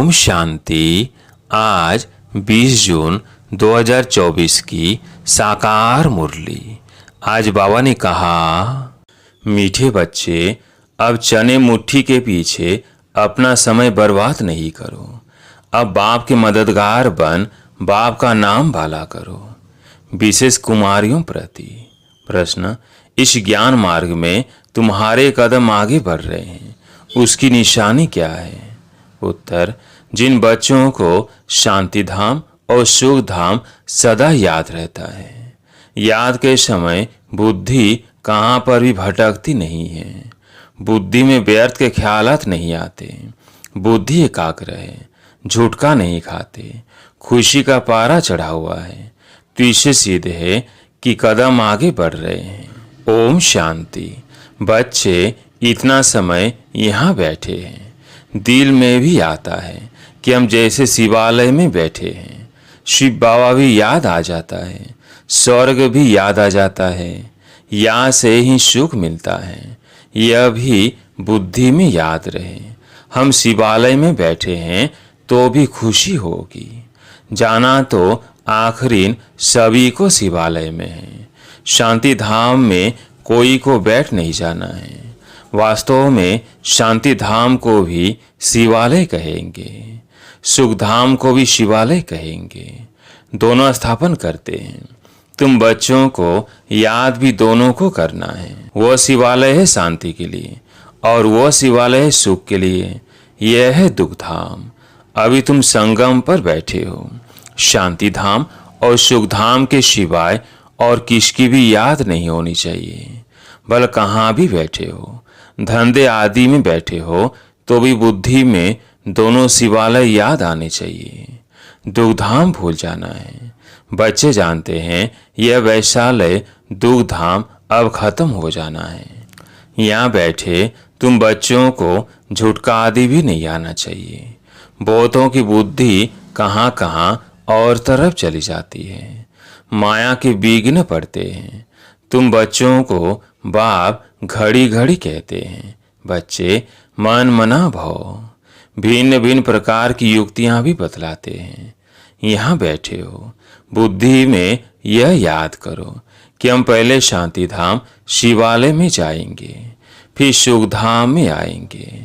ओम शांति। आज 20 जून 2024 की साकार मुरली। आज बाबा ने कहा, मीठे बच्चे, अब चने मुट्ठी के पीछे अपना समय बर्बाद नहीं करो। अब बाप के मददगार बन बाप का नाम भाला करो। विशेष कुमारियों प्रति प्रश्न, इस ज्ञान मार्ग में तुम्हारे कदम आगे बढ़ रहे हैं, उसकी निशानी क्या है? उत्तर, जिन बच्चों को शांति धाम और सुख धाम सदा याद रहता है। याद के समय बुद्धि कहाँ पर भी भटकती नहीं है। बुद्धि में व्यर्थ के ख्यालात नहीं आते। बुद्धि एकाग्र है, झूठका नहीं खाते, खुशी का पारा चढ़ा हुआ है। तो इससे सिद्ध है कि कदम आगे बढ़ रहे हैं। ओम शांति। बच्चे, इतना समय यहाँ बैठे हैं, दिल में भी आता है कि हम जैसे शिवालय में बैठे हैं। शिव बाबा भी याद आ जाता है, स्वर्ग भी याद आ जाता है। यहाँ से ही सुख मिलता है, यह भी बुद्धि में याद रहे। हम शिवालय में बैठे हैं तो भी खुशी होगी। जाना तो आखिरी सभी को शिवालय में है। शांति धाम में कोई को बैठ नहीं जाना है। वास्तव में शांति धाम को भी शिवालय कहेंगे, सुख धाम को भी शिवालय कहेंगे। दोनों स्थापन करते हैं। तुम बच्चों को याद भी दोनों को करना है। वो शिवालय है शांति के लिए और वो शिवालय है सुख के लिए। यह है दुख धाम। अभी तुम संगम पर बैठे हो। शांति धाम और सुख धाम के सिवाय और किसकी भी याद नहीं होनी चाहिए। भले कहाँ भी बैठे हो, धंधे आदि में बैठे हो, तो भी बुद्धि में दोनों शिवालय याद आने चाहिए। दुख धाम भूल जाना है। बच्चे जानते हैं यह वैशालय दुख धाम अब खत्म हो जाना है। यहाँ बैठे तुम बच्चों को झुटका आदि भी नहीं आना चाहिए। बहुतों की बुद्धि कहाँ कहाँ और तरफ चली जाती है। माया के विघ्न पड़ते हैं। तुम बच्चों को बाप घड़ी घड़ी कहते हैं। बच्चे, मन मना भव। भिन्न भिन्न प्रकार की युक्तियां भी बतलाते हैं। यहाँ बैठे हो, बुद्धि में यह याद करो कि हम पहले शांति धाम शिवालय में जाएंगे, फिर सुख धाम में आएंगे।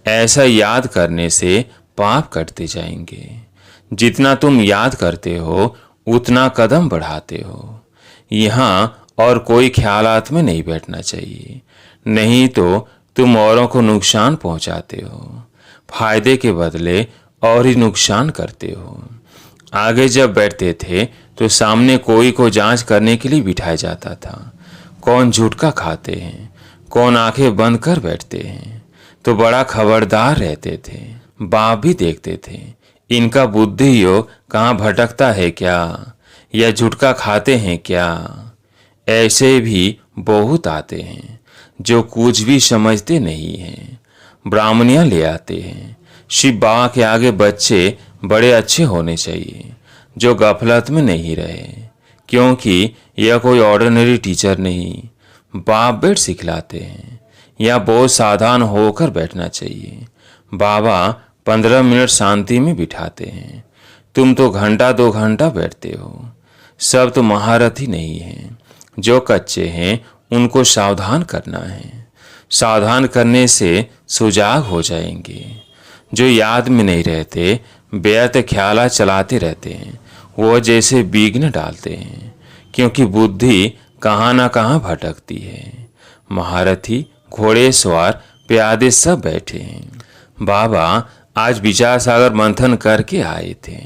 ऐसा याद करने से पाप कटते जाएंगे। जितना तुम याद करते हो उतना कदम बढ़ाते हो। यहाँ और कोई ख्यालात में नहीं बैठना चाहिए, नहीं तो तुम औरों को नुकसान पहुंचाते हो। फायदे के बदले और ही नुकसान करते हो। आगे जब बैठते थे तो सामने कोई को जांच करने के लिए बिठाया जाता था। कौन झुटका खाते हैं, कौन आंखें बंद कर बैठते हैं, तो बड़ा खबरदार रहते थे। बाप भी देखते थे इनका बुद्धि योग कहाँ भटकता है क्या, या झुटका खाते हैं क्या। ऐसे भी बहुत आते हैं जो कुछ भी समझते नहीं हैं। ब्राह्मणियां ले आते हैं। शिव बाबा के आगे बच्चे बड़े अच्छे होने चाहिए जो गफलत में नहीं रहे, क्योंकि यह कोई ऑर्डिनरी टीचर नहीं। बाप बैठ सिखलाते हैं। यह बहुत सावधान होकर बैठना चाहिए। बाबा 15 मिनट शांति में बिठाते हैं। तुम तो घंटा 2 घंटा बैठते हो। सब तो महारथी नहीं हैं। जो कच्चे हैं उनको सावधान करना है। सावधान करने से सुजाग हो जाएंगे। जो याद में नहीं रहते, बेअत ख्याला चलाते रहते हैं, वो जैसे विघ्न डालते हैं, क्योंकि बुद्धि कहाँ ना कहाँ भटकती है। महारथी, घोड़े सवार, प्यादे सब बैठे हैं। बाबा आज विचार सागर मंथन करके आए थे।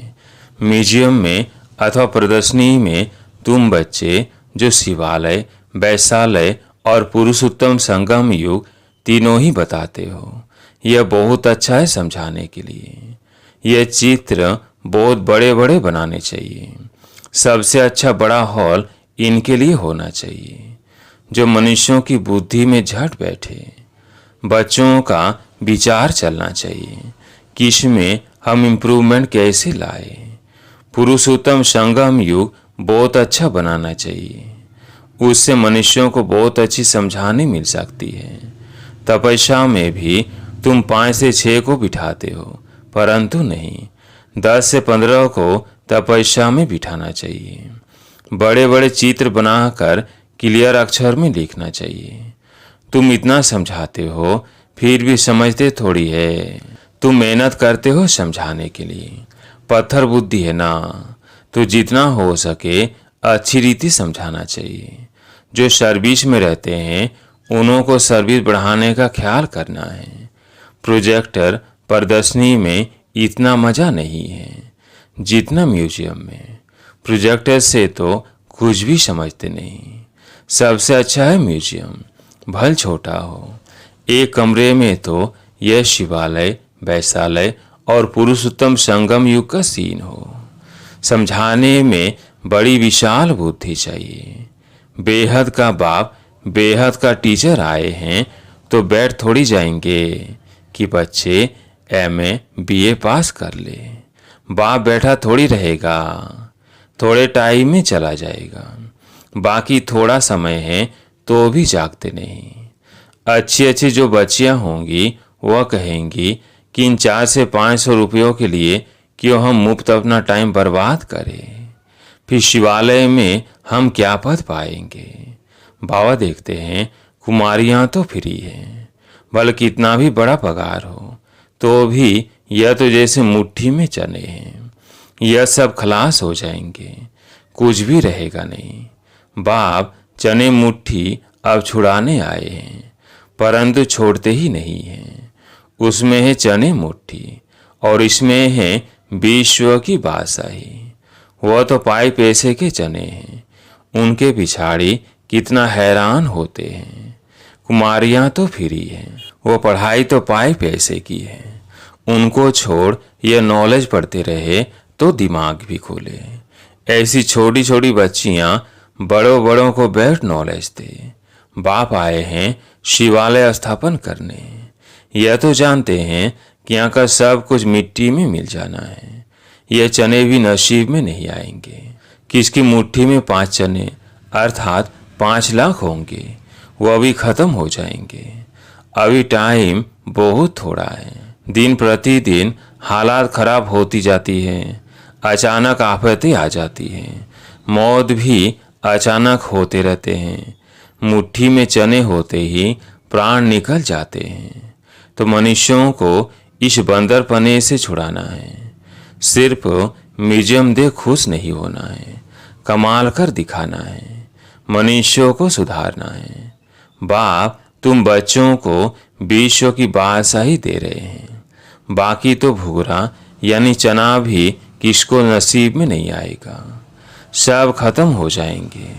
म्यूजियम में अथवा प्रदर्शनी में तुम बच्चे जो शिवालय, वैशालय और पुरुषोत्तम संगम युग तीनों ही बताते हो, यह बहुत अच्छा है समझाने के लिए। यह चित्र बहुत बड़े बड़े बनाने चाहिए। सबसे अच्छा बड़ा हॉल इनके लिए होना चाहिए, जो मनुष्यों की बुद्धि में झट बैठे। बच्चों का विचार चलना चाहिए कि इसमें हम इम्प्रूवमेंट कैसे लाए। पुरुषोत्तम संगम युग बहुत अच्छा बनाना चाहिए। उससे मनुष्यों को बहुत अच्छी समझाने मिल सकती है। तपस्या में भी तुम 5 से 6 को बिठाते हो, परंतु नहीं, 10 से 15 को तपस्या में बिठाना चाहिए। बड़े बड़े चित्र बनाकर क्लियर अक्षर में लिखना चाहिए। तुम इतना समझाते हो फिर भी समझते थोड़ी है। तुम मेहनत करते हो समझाने के लिए, पत्थर बुद्धि है ना। तो जितना हो सके अच्छी रीति समझाना चाहिए। जो सर्विस में रहते हैं उन्हों को सर्विस बढ़ाने का ख्याल करना है। प्रोजेक्टर प्रदर्शनी में इतना मज़ा नहीं है जितना म्यूजियम में। प्रोजेक्टर से तो कुछ भी समझते नहीं। सबसे अच्छा है म्यूजियम, भले छोटा हो। एक कमरे में तो यह शिवालय, वैशालय और पुरुषोत्तम संगम युग का सीन हो। समझाने में बड़ी विशाल बुद्धि चाहिए। बेहद का बाप, बेहद का टीचर आए हैं तो बैठ थोड़ी जाएंगे कि बच्चे MA BA पास कर ले। बाप बैठा थोड़ी रहेगा, थोड़े टाइम में चला जाएगा। बाकी थोड़ा समय है तो भी जागते नहीं। अच्छी अच्छी जो बच्चियां होंगी वह कहेंगी कि इन 400 से 500 रुपयों के लिए क्यों हम मुफ्त अपना टाइम बर्बाद करें। फिर शिवालय में हम क्या पद पाएंगे। बाबा देखते हैं कुमारियां तो फ्री हैं, भले कितना भी बड़ा पगार हो तो भी यह तो जैसे मुट्ठी में चने हैं। यह सब खलास हो जाएंगे, कुछ भी रहेगा नहीं। बाप चने मुट्ठी अब छुड़ाने आए हैं, परंतु छोड़ते ही नहीं हैं। उसमें है चने मुट्ठी और इसमें है विश्व की बादशाही। वह तो पाई पैसे के चने हैं, उनके पिछाड़ी कितना हैरान होते हैं। कुमारियां तो फ्री हैं, वो पढ़ाई तो पाई पैसे की है। उनको छोड़ ये नॉलेज पढ़ते रहे तो दिमाग भी खोले। ऐसी छोटी छोटी बच्चियां बड़ों बड़ों को बैठ नॉलेज दे। बाप आए हैं शिवालय स्थापन करने। यह तो जानते हैं कि यहाँ का सब कुछ मिट्टी में मिल जाना है। यह चने भी नसीब में नहीं आएंगे। किसकी मुट्ठी में 5 चने अर्थात 5 लाख होंगे, वह भी खत्म हो जाएंगे। अभी टाइम बहुत थोड़ा है। दिन प्रतिदिन हालात खराब होती जाती है। अचानक आफतें आ जाती हैं। मौत भी अचानक होते रहते हैं। मुट्ठी में चने होते ही प्राण निकल जाते हैं। तो मनुष्यों को इस बंदरपने से छुड़ाना है। सिर्फ म्यूजियम देख खुश नहीं होना है, कमाल कर दिखाना है। मनुष्यों को सुधारना है। बाप तुम बच्चों को विश्व की बादशाही दे रहे हैं। बाकी तो भूरा यानी चना भी किसको नसीब में नहीं आएगा, सब खत्म हो जाएंगे।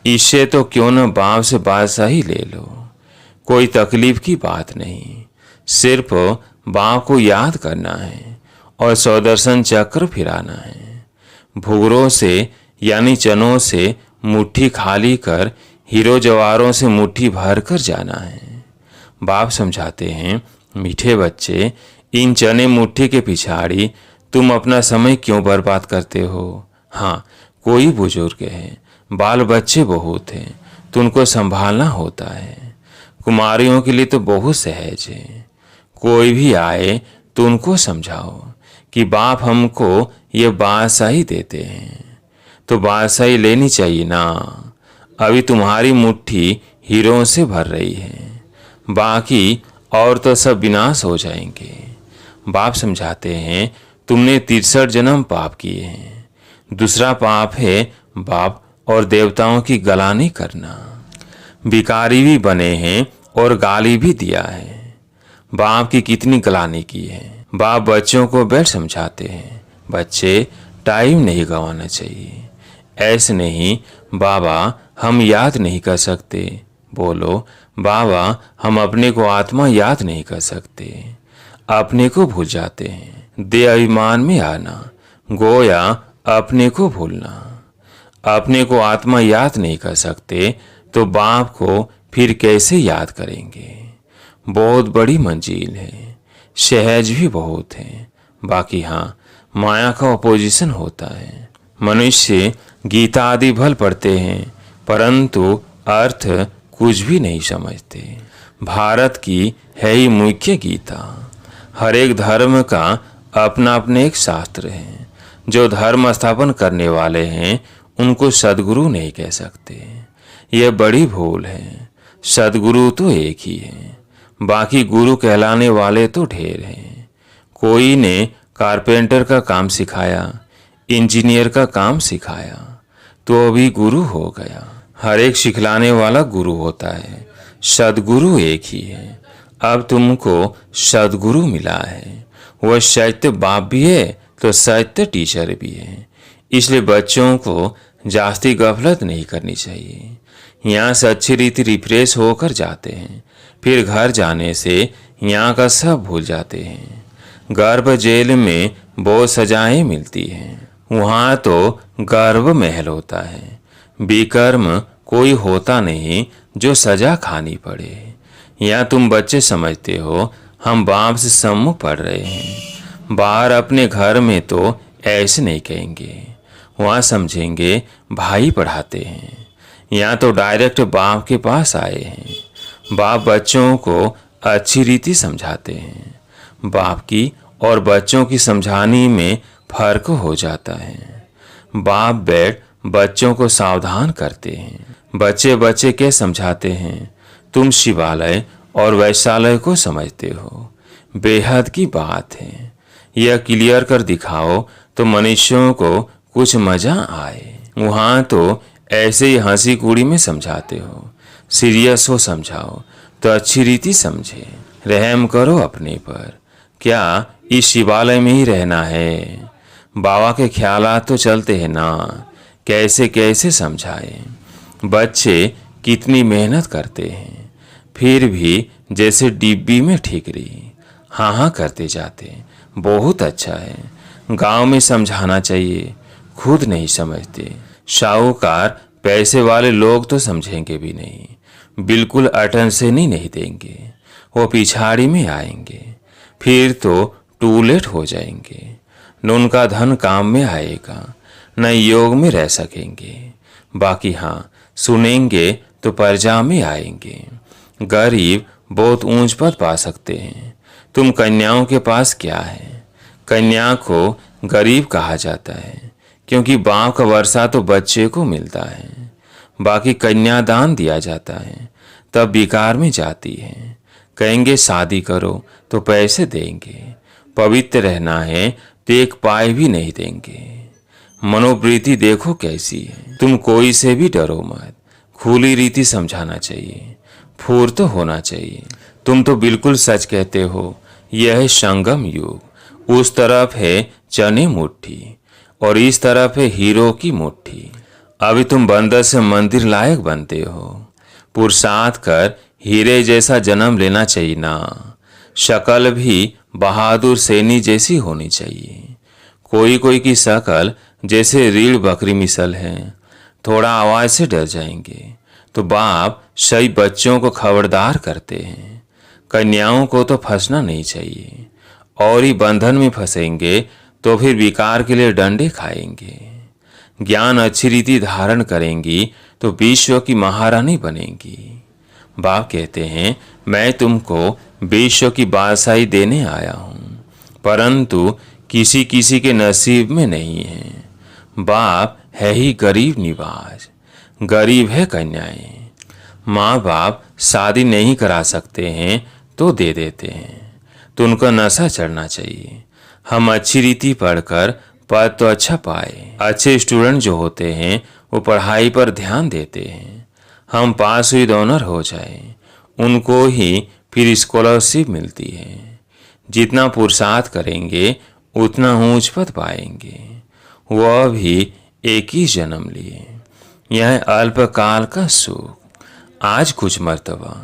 इससे तो क्यों न बाप से बादशाही ले लो। कोई तकलीफ की बात नहीं, सिर्फ बाप को याद करना है और सौदर्शन चक्र फिराना है। भूरों से यानी चनों से मुट्ठी खाली कर हीरो जवारों से मुट्ठी भर कर जाना है। बाप समझाते हैं, मीठे बच्चे, इन चने मुट्ठी के पिछाड़ी तुम अपना समय क्यों बर्बाद करते हो। हाँ, कोई बुजुर्ग है, बाल बच्चे बहुत हैं, तो उनको संभालना होता है। कुमारियों के लिए तो बहुत सहज है। कोई भी आए तो उनको समझाओ कि बाप हमको ये बादशाही देते हैं तो बादशाही लेनी चाहिए ना। अभी तुम्हारी मुट्ठी हीरों से भर रही है, बाकी और तो सब विनाश हो जाएंगे। बाप समझाते हैं, तुमने 63 जन्म पाप किए हैं। दूसरा पाप है बाप और देवताओं की गलानी करना। भिखारी भी बने हैं और गाली भी दिया है। बाप की कितनी गलानी की है। बाप बच्चों को बैठ समझाते हैं, बच्चे टाइम नहीं गंवाना चाहिए। ऐसे नहीं बाबा हम याद नहीं कर सकते, बोलो बाबा हम अपने को आत्मा याद नहीं कर सकते। अपने को भूल जाते हैं। दे अभिमान में आना, गोया अपने को भूलना। अपने को आत्मा याद नहीं कर सकते तो बाप को फिर कैसे याद करेंगे। बहुत बड़ी मंजिल है, सहज भी बहुत है। बाकी हाँ, माया का अपोजिशन होता है। मनुष्य गीता आदि भल पढ़ते हैं परंतु अर्थ कुछ भी नहीं समझते। भारत की है ही मुख्य गीता। हर एक धर्म का अपना अपने एक शास्त्र है। जो धर्म स्थापन करने वाले हैं उनको सद्गुरु नहीं कह सकते। यह बड़ी भूल है। सद्गुरु तो एक ही है, बाकी गुरु कहलाने वाले तो ढेर हैं। कोई ने कारपेंटर का काम सिखाया, इंजीनियर का काम सिखाया, तो अभी गुरु हो गया। हर एक सिखलाने वाला गुरु होता है, सद्गुरु एक ही है। अब तुमको सद्गुरु मिला है, वह सत्य बाप भी है तो सत्य टीचर भी है। इसलिए बच्चों को जास्ती गफलत नहीं करनी चाहिए। यहाँ से अच्छी रीति रिफ्रेश होकर जाते हैं, फिर घर जाने से यहाँ का सब भूल जाते हैं। गर्भ जेल में बहुत सजाएं मिलती हैं, वहाँ तो गर्भ महल होता है। विकर्म कोई होता नहीं जो सजा खानी पड़े। या तुम बच्चे समझते हो हम बाप से सम्मुख पढ़ रहे हैं। बाहर अपने घर में तो ऐसे नहीं कहेंगे, वहाँ समझेंगे भाई पढ़ाते हैं। यहाँ तो डायरेक्ट बाप के पास आए हैं। बाप बच्चों को अच्छी रीति समझाते हैं। बाप की और बच्चों की समझाने में फर्क हो जाता है। बाप बैठ बच्चों को सावधान करते हैं। बच्चे बच्चे के समझाते हैं। तुम शिवालय और वैश्यालय को समझते हो, बेहद की बात है। यह क्लियर कर दिखाओ तो मनुष्यों को कुछ मजा आए। वहाँ तो ऐसे ही हंसी कूड़ी में समझाते हो, सीरियस हो समझाओ तो अच्छी रीति समझे। रहम करो अपने पर। क्या इस शिवालय में ही रहना है? बाबा के ख्यालात तो चलते हैं ना, कैसे कैसे समझाए। बच्चे कितनी मेहनत करते हैं, फिर भी जैसे डिब्बी में ठिकरी हाँ हाँ करते जाते। बहुत अच्छा है। गांव में समझाना चाहिए, खुद नहीं समझते। साहूकार पैसे वाले लोग तो समझेंगे भी नहीं, बिल्कुल अटेंशन ही नहीं देंगे। वो पिछाड़ी में आएंगे, फिर तो टू लेट हो जाएंगे। न उनका धन काम में आएगा, न योग में रह सकेंगे। बाकी हाँ, सुनेंगे तो प्रजा में आएंगे। गरीब बहुत ऊंच पद पा सकते हैं। तुम कन्याओं के पास क्या है? कन्या को गरीब कहा जाता है क्योंकि बाप का वर्षा तो बच्चे को मिलता है। बाकी कन्यादान दिया जाता है, तब बेकार में जाती है। कहेंगे शादी करो तो पैसे देंगे, पवित्र रहना है तो एक पाए भी नहीं देंगे। मनोवृत्ति देखो कैसी है। तुम कोई से भी डरो मत, खुली रीति समझाना चाहिए, फूर्त होना चाहिए। तुम तो बिल्कुल सच कहते हो। यह है संगम युग। उस तरफ है चने मुट्ठी और इस तरफ है हीरो की मुट्ठी। अभी तुम बंदर से मंदिर लायक बनते हो। पुरुषार्थ कर हीरे जैसा जन्म लेना चाहिए ना। शक्ल भी बहादुर सैनी जैसी होनी चाहिए। कोई कोई की शक्ल जैसे रीढ़ बकरी मिसल है, थोड़ा आवाज से डर जाएंगे तो बाप सही बच्चों को खबरदार करते हैं। कन्याओं को तो फंसना नहीं चाहिए, और ही बंधन में फंसेंगे तो फिर विकार के लिए डंडे खाएंगे। ज्ञान अच्छी रीति धारण करेंगी तो विश्व की महारानी बनेंगी। बाप कहते हैं मैं तुमको विश्व की बादशाही देने आया हूँ, परंतु किसी किसी के नसीब में नहीं है। बाप है ही गरीब निवाज, गरीब है कन्याएं। माँ बाप शादी नहीं करा सकते हैं तो दे देते हैं, तो उनका नशा चढ़ना चाहिए। हम अच्छी रीति पढ़कर पद तो अच्छा पाए। अच्छे स्टूडेंट जो होते हैं वो पढ़ाई पर ध्यान देते हैं। हम पास हुई ऑनर हो जाए, उनको ही फिर स्कॉलरशिप मिलती है। जितना पुरुषार्थ करेंगे उतना ऊंच पद पाएंगे। वह भी एक ही जन्म लिए। यह अल्पकाल का सुख, आज कुछ मर्तबा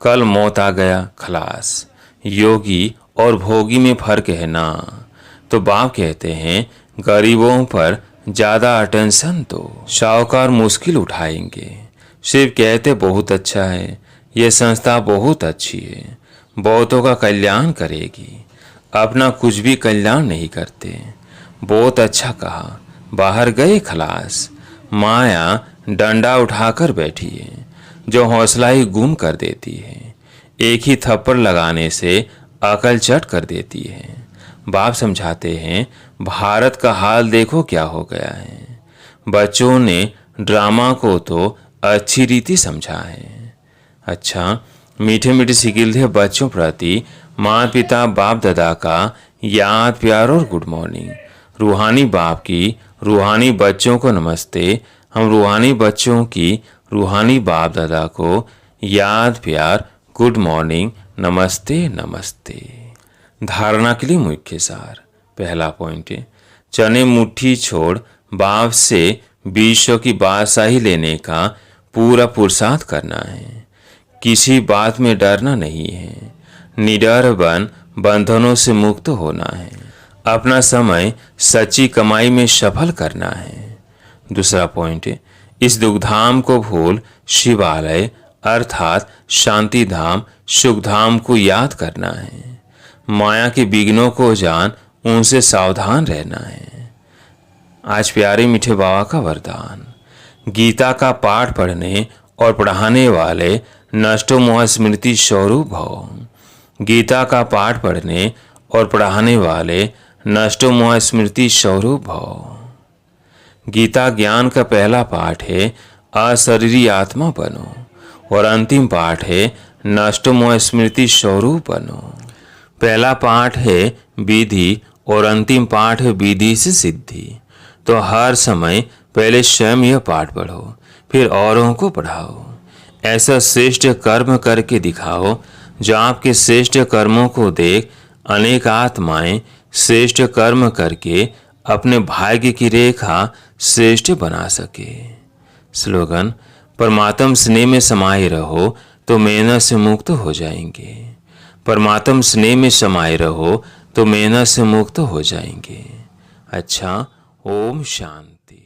कल मौत आ गया खलास। योगी और भोगी में फर्क है ना। तो बाप कहते हैं गरीबों पर ज्यादा अटेंशन दो। साहूकार मुश्किल उठाएंगे, सिर्फ कहते बहुत अच्छा है, यह संस्था बहुत अच्छी है, बहुतों का कल्याण करेगी, अपना कुछ भी कल्याण नहीं करते। बहुत अच्छा कहा, बाहर गए खलास। माया डंडा उठाकर बैठी है, जो हौसला ही गुम कर देती है। एक ही थप्पड़ लगाने से अकल चट कर देती है। बाप समझाते हैं, भारत का हाल देखो क्या हो गया है। बच्चों ने ड्रामा को तो अच्छी रीति समझा है। अच्छा, मीठे मीठे सिकिल बच्चों प्रति माता पिता बाप दादा का याद प्यार और गुड मॉर्निंग। रूहानी बाप की रूहानी बच्चों को नमस्ते। हम रूहानी बच्चों की रूहानी बाप दादा को याद प्यार गुड मॉर्निंग नमस्ते नमस्ते। धारणा के लिए मुख्य सार। पहला पॉइंट है, चने मुट्ठी छोड़ बाप से विश्व की बादशाही लेने का पूरा पुरुषार्थ करना है। किसी बात में डरना नहीं है। निडर बन बंधनों से मुक्त होना है। अपना समय सच्ची कमाई में सफल करना है। दूसरा पॉइंट है, इस दुखधाम को भूल शिवालय अर्थात शांति धाम सुख धाम को याद करना है। माया के विघ्नों को जान उनसे सावधान रहना है। आज प्यारे मीठे बाबा का वरदान। गीता का पाठ पढ़ने और पढ़ाने वाले नष्टो मोह स्मृति स्वरूप भव। गीता का पाठ पढ़ने और पढ़ाने वाले नष्टो मोह स्मृति स्वरूप भव। गीता ज्ञान का पहला पाठ है अशरीरी आत्मा बनो और अंतिम पाठ है नष्टो मोह स्मृति स्वरूप बनो। पहला पाठ है विधि और अंतिम पाठ है विधि से सिद्धि। तो हर समय पहले स्वयं यह पाठ पढ़ो, फिर औरों को पढ़ाओ। ऐसा श्रेष्ठ कर्म करके दिखाओ जो आपके श्रेष्ठ कर्मों को देख अनेक आत्माएं श्रेष्ठ कर्म करके अपने भाग्य की रेखा श्रेष्ठ बना सके। स्लोगन, परमात्म स्नेह में समाये रहो तो मेहनत से मुक्त हो जाएंगे। परमात्म स्नेह में समाये रहो तो मेहनत से मुक्त हो जाएंगे। अच्छा, ओम शांति।